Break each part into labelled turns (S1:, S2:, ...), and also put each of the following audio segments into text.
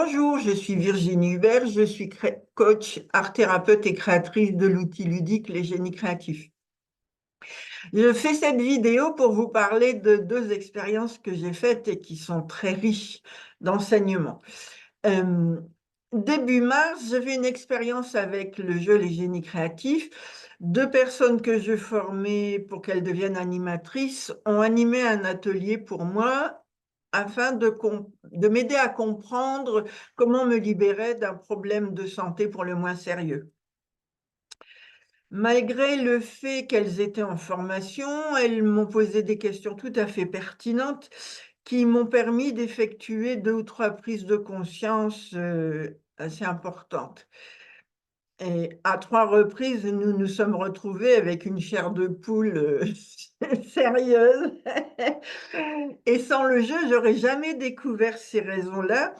S1: Bonjour, je suis Virginie Hubert, je suis coach, art thérapeute et créatrice de l'outil ludique Les Génies Créatifs. Je fais cette vidéo pour vous parler de deux expériences que j'ai faites et qui sont très riches d'enseignement. Euh, Début mars, j'ai fait une expérience avec le jeu Les Génies Créatifs. Deux personnes que je formais pour qu'elles deviennent animatrices ont animé un atelier pour moi afin de m'aider à comprendre comment me libérer d'un problème de santé pour le moins sérieux. Malgré le fait qu'elles étaient en formation, elles m'ont posé des questions tout à fait pertinentes qui m'ont permis d'effectuer 2 ou 3 prises de conscience, assez importantes. Et à 3 reprises, nous nous sommes retrouvés avec une chair de poule, sérieuse. Et sans le jeu, j'aurais jamais découvert ces raisons-là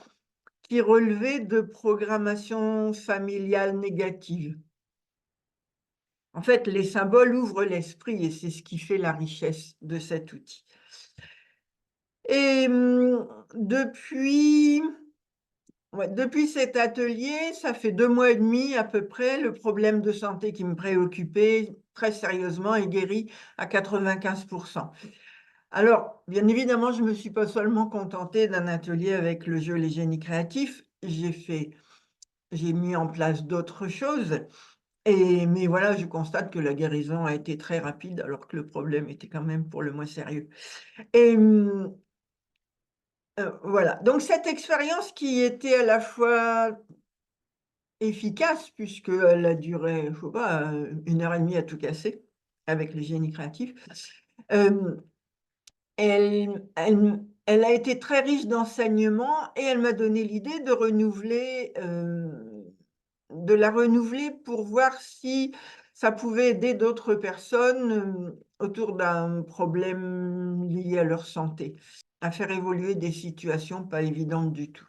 S1: qui relevaient de programmation familiale négative. En fait, les symboles ouvrent l'esprit et c'est ce qui fait la richesse de cet outil. Et depuis cet atelier, ça fait 2 mois et demi à peu près, le problème de santé qui me préoccupait très sérieusement est guéri à 95%. Alors, bien évidemment, je ne me suis pas seulement contentée d'un atelier avec le jeu Les Génies Créatifs, j'ai mis en place d'autres choses. Mais voilà, je constate que la guérison a été très rapide alors que le problème était quand même pour le moins sérieux. Et voilà, donc cette expérience qui était à la fois efficace puisqu'elle a duré, je sais pas, 1 heure et demie à tout casser avec le génie créatif, hem, elle a été très riche d'enseignements et elle m'a donné l'idée de la renouveler pour voir si ça pouvait aider d'autres personnes, autour d'un problème lié à leur santé, à faire évoluer des situations pas évidentes du tout.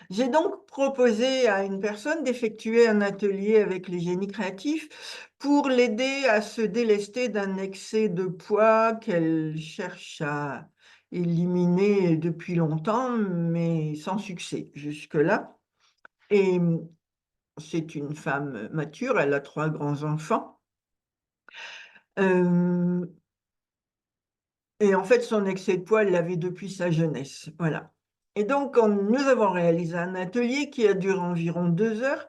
S1: J'ai donc proposé à une personne d'effectuer un atelier avec les génies créatifs pour l'aider à se délester d'un excès de poids qu'elle cherche à éliminer depuis longtemps, mais sans succès jusque-là. Et c'est une femme mature, elle a 3 grands-enfants. Hem Et en fait, son excès de poids, elle l'avait depuis sa jeunesse, voilà. Et donc nous avons réalisé un atelier qui a duré environ 2 heures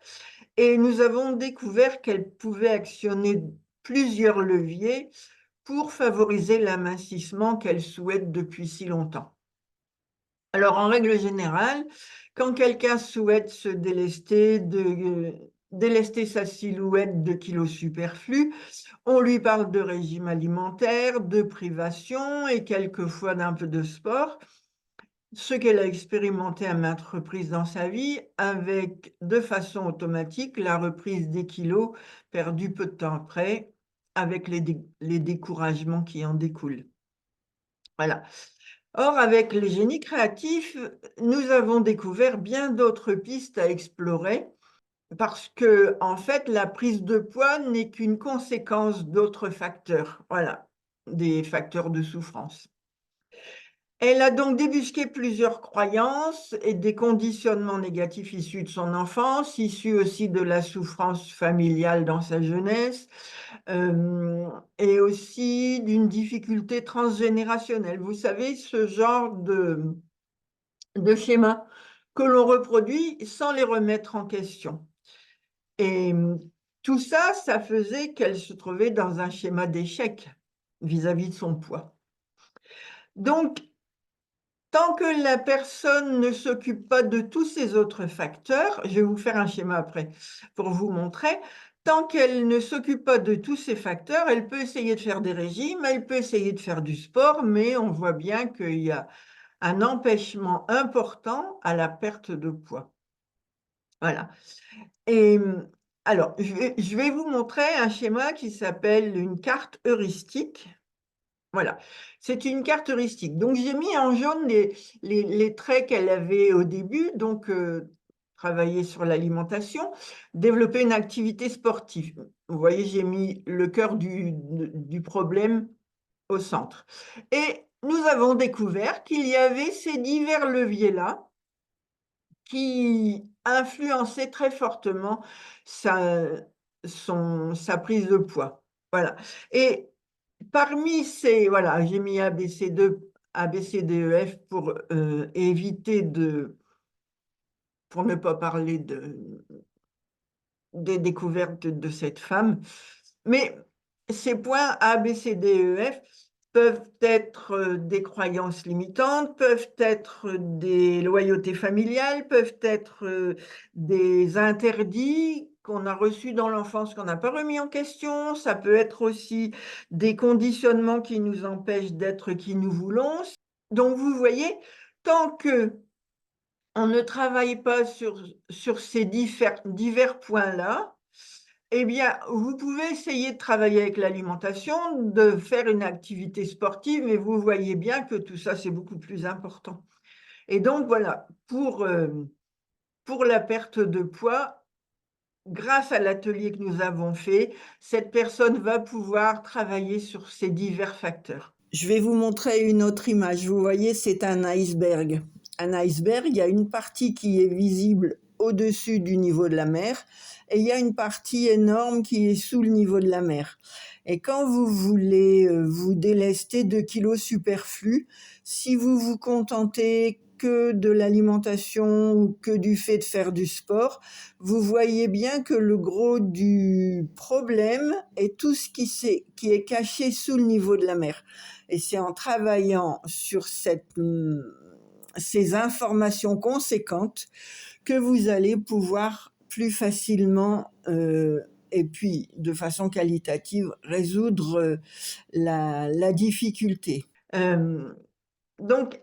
S1: et nous avons découvert qu'elle pouvait actionner plusieurs leviers pour favoriser l'amincissement qu'elle souhaite depuis si longtemps. Alors, en règle générale, quand quelqu'un souhaite se délester sa silhouette de kilos superflus, on lui parle de régime alimentaire, de privation et quelquefois d'un peu de sport, ce qu'elle a expérimenté à maintes reprises dans sa vie, avec de façon automatique la reprise des kilos perdus peu de temps après, avec les découragements qui en découlent. Voilà. Or, avec les génies créatifs, nous avons découvert bien d'autres pistes à explorer parce que, en fait, la prise de poids n'est qu'une conséquence d'autres facteurs, voilà, des facteurs de souffrance. Elle a donc débusqué plusieurs croyances et des conditionnements négatifs issus de son enfance, issus aussi de la souffrance familiale dans sa jeunesse, et aussi d'une difficulté transgénérationnelle. Vous savez, ce genre de schémas que l'on reproduit sans les remettre en question. Et tout ça, ça faisait qu'elle se trouvait dans un schéma d'échec vis-à-vis de son poids. Donc, tant que la personne ne s'occupe pas de tous ces autres facteurs, je vais vous faire un schéma après pour vous montrer, tant qu'elle ne s'occupe pas de tous ces facteurs, elle peut essayer de faire des régimes, elle peut essayer de faire du sport, mais on voit bien qu'il y a un empêchement important à la perte de poids. Voilà. Et alors, je vais vous montrer un schéma qui s'appelle une carte heuristique. Voilà, c'est une carte heuristique. Donc, j'ai mis en jaune les traits qu'elle avait au début, donc travailler sur l'alimentation, développer une activité sportive. Vous voyez, j'ai mis le cœur du problème au centre. Et nous avons découvert qu'il y avait ces divers leviers-là qui influençait très fortement sa sa prise de poids. Voilà, et parmi ces voilà, j'ai mis ABCDEF pour, éviter de pour ne pas parler des découvertes de cette femme. Mais ces points A, B, C, D, E, F peuvent être, des croyances limitantes, peuvent être des loyautés familiales, peuvent être, des interdits qu'on a reçus dans l'enfance qu'on n'a pas remis en question. Ça peut être aussi des conditionnements qui nous empêchent d'être qui nous voulons. Donc vous voyez, tant que on ne travaille pas sur ces divers points-là, eh bien, vous pouvez essayer de travailler avec l'alimentation, de faire une activité sportive, mais vous voyez bien que tout ça, c'est beaucoup plus important. Et donc voilà, pour la perte de poids, grâce à l'atelier que nous avons fait, cette personne va pouvoir travailler sur ces divers facteurs. Je vais vous montrer une autre image. Vous voyez, c'est un iceberg. Un iceberg, il y a une partie qui est visible au-dessus du niveau de la mer et il y a une partie énorme qui est sous le niveau de la mer. Et quand vous voulez vous délester de kilos superflus, si vous vous contentez que de l'alimentation ou que du fait de faire du sport, vous voyez bien que le gros du problème est tout ce qui est caché sous le niveau de la mer. Et c'est en travaillant sur ces informations conséquentes que vous allez pouvoir plus facilement et puis de façon qualitative résoudre la difficulté. Donc,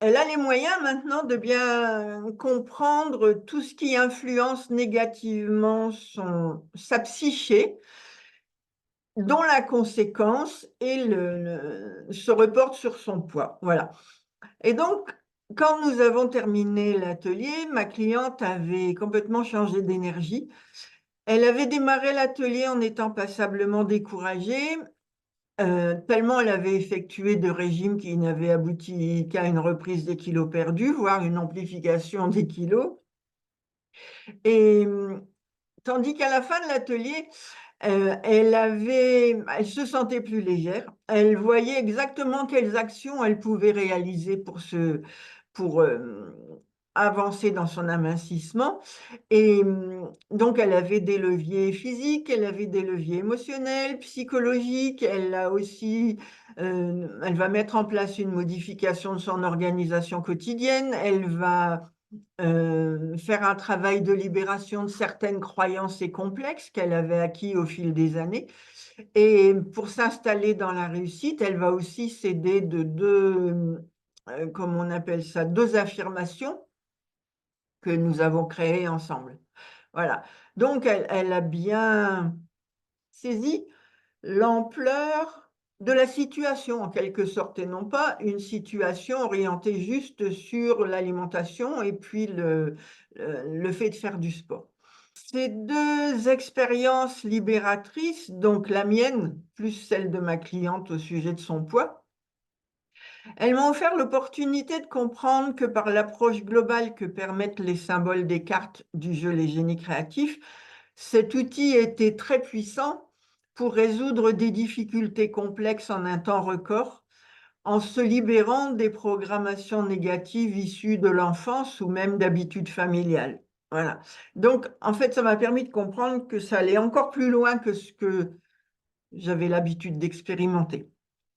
S1: elle a les moyens maintenant de bien comprendre tout ce qui influence négativement sa psyché, dont la conséquence est se reporte sur son poids. Voilà. Et donc, quand nous avons terminé l'atelier, ma cliente avait complètement changé d'énergie. Elle avait démarré l'atelier en étant passablement découragée, tellement elle avait effectué de régimes qui n'avaient abouti qu'à une reprise des kilos perdus, voire une amplification des kilos. Et tandis qu'à la fin de l'atelier, elle se sentait plus légère. Elle voyait exactement quelles actions elle pouvait réaliser pour, avancer dans son amincissement et donc elle avait des leviers physiques, elle avait des leviers émotionnels, psychologiques. Elle a aussi, elle va mettre en place une modification de son organisation quotidienne. Elle va faire un travail de libération de certaines croyances et complexes qu'elle avait acquis au fil des années. Et pour s'installer dans la réussite, elle va aussi s'aider de 2, comment on appelle ça? 2 affirmations que nous avons créées ensemble. Voilà. Donc elle a bien saisi l'ampleur de la situation en quelque sorte et non pas une situation orientée juste sur l'alimentation et puis le fait de faire du sport. Ces 2 expériences libératrices, donc la mienne plus celle de ma cliente au sujet de son poids, elles m'ont offert l'opportunité de comprendre que par l'approche globale que permettent les symboles des cartes du jeu Les Génies Créatifs, cet outil était très puissant pour résoudre des difficultés complexes en un temps record, en se libérant des programmations négatives issues de l'enfance ou même d'habitudes familiales. Voilà. Donc, en fait, ça m'a permis de comprendre que ça allait encore plus loin que ce que j'avais l'habitude d'expérimenter.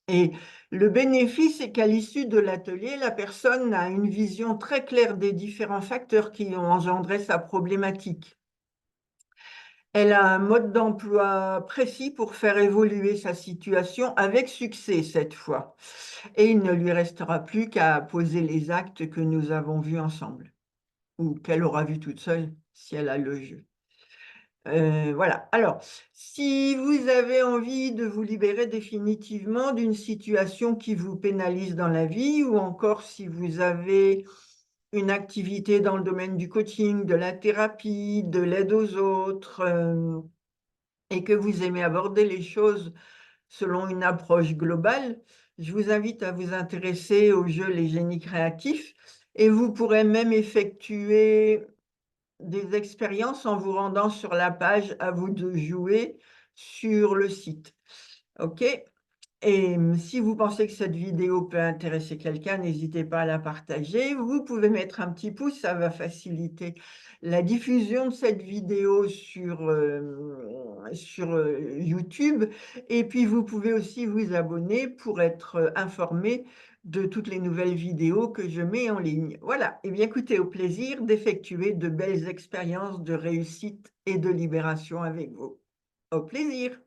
S1: Et le bénéfice est qu'à l'issue de l'atelier, la personne a une vision très claire des différents facteurs qui ont engendré sa problématique. Elle a un mode d'emploi précis pour faire évoluer sa situation avec succès cette fois. Et il ne lui restera plus qu'à poser les actes que nous avons vus ensemble, ou qu'elle aura vus toute seule si elle a le jeu. Voilà. Alors, si vous avez envie de vous libérer définitivement d'une situation qui vous pénalise dans la vie, ou encore si vous avez une activité dans le domaine du coaching, de la thérapie, de l'aide aux autres, et que vous aimez aborder les choses selon une approche globale, je vous invite à vous intéresser au jeu Les Génies Créatifs, Et vous pourrez même effectuer des expériences en vous rendant sur la page «À vous de jouer» sur le site. OK? Et si vous pensez que cette vidéo peut intéresser quelqu'un, n'hésitez pas à la partager. Vous pouvez mettre un petit pouce, ça va faciliter la diffusion de cette vidéo sur YouTube. Et puis, vous pouvez aussi vous abonner pour être informé de toutes les nouvelles vidéos que je mets en ligne. Voilà. Et bien, écoutez, au plaisir d'effectuer de belles expériences de réussite et de libération avec vous. Au plaisir!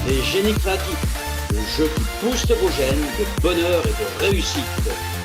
S2: Les génies créatifs, le jeu qui booste vos gènes de bonheur et de réussite.